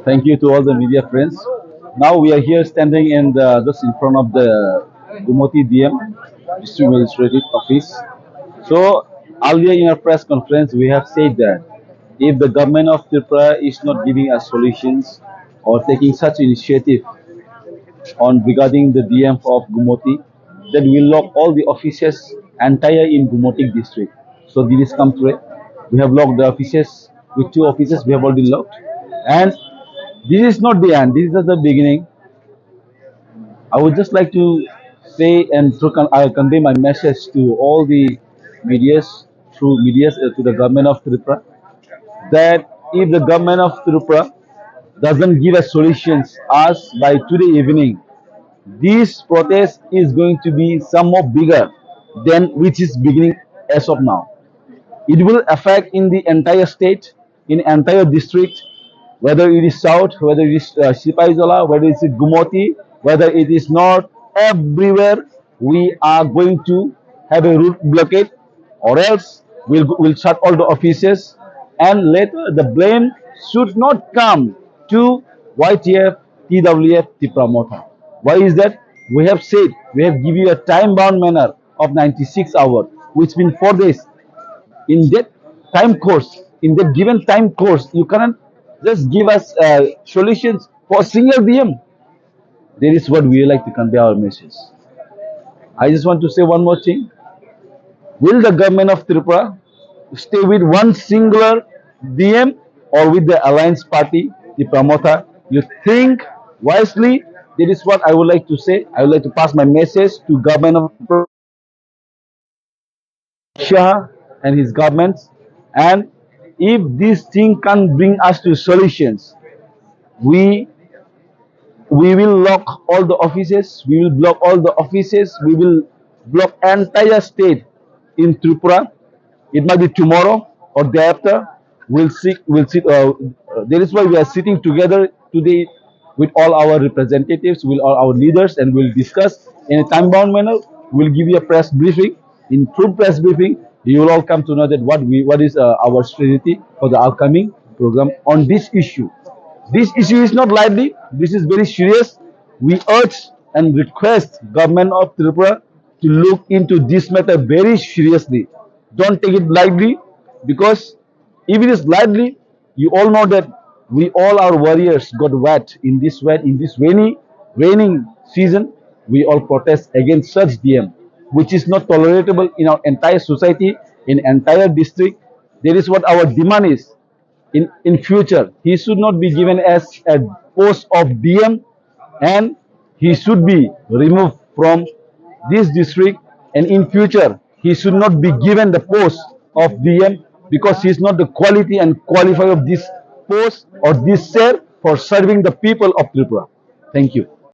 Thank you to all the media friends. Now we are here standing in just in front of the Gumoti DM, District Magistrate Office. So earlier in our press conference, we have said that if the government of Tripura is not giving us solutions or taking such initiative on regarding the DM of Gumoti, then we'll lock all the offices entire in Gumoti district. So this come through. We have locked the offices with two offices. We have already locked, and this is not the end. This is just the beginning. I would just like to say and I'll convey my message to all the medias through medias to the government of Tripura that if the government of Tripura doesn't give us solutions us by today evening, this protest is going to be somewhat bigger than which is beginning as of now. It will affect in the entire state, in entire district, whether it is south, whether it is Sipaizola, whether it is Gumoti, whether it is north, everywhere we are going to have a route blockade, or else we'll shut all the offices, and later the blame should not come to YTF, TWF, Tipramota. Why is that? We have said we have given you a time bound manner of 96 hours, which means 4 days in that in that given time course, you cannot just give us solutions for a single DM. That is what we like to convey our message. I just want to say one more thing. Will the government of Tripura stay with one singular DM or with the alliance party, the promoter? You think wisely. That is what I would like to say. I would like to pass my message to government of Shah and his governments. And if this thing can bring us to solutions, we we will lock all the offices, we will block all the offices, we will block entire state in Tripura. It might be tomorrow or day after. We'll sit. That is why we are sitting together today with all our representatives, with all our leaders, and we'll discuss in a time-bound manner. We'll give you a press briefing. In true press briefing, you will all come to know that what is our strategy for the upcoming program on this issue. This issue is not lightly. This is very serious. We urge and request government of Tripura to look into this matter very seriously. Don't take it lightly, because if it is lightly, you all know that we all our warriors got wet in this raining season. We all protest against such DM, which is not tolerable in our entire society, in entire district. That is what our demand is. In future, he should not be given as a post of DM, and he should be removed from this district, and in future he should not be given the post of DM, because he is not the quality and qualifier of this post or this chair for serving the people of Tripura. Thank you.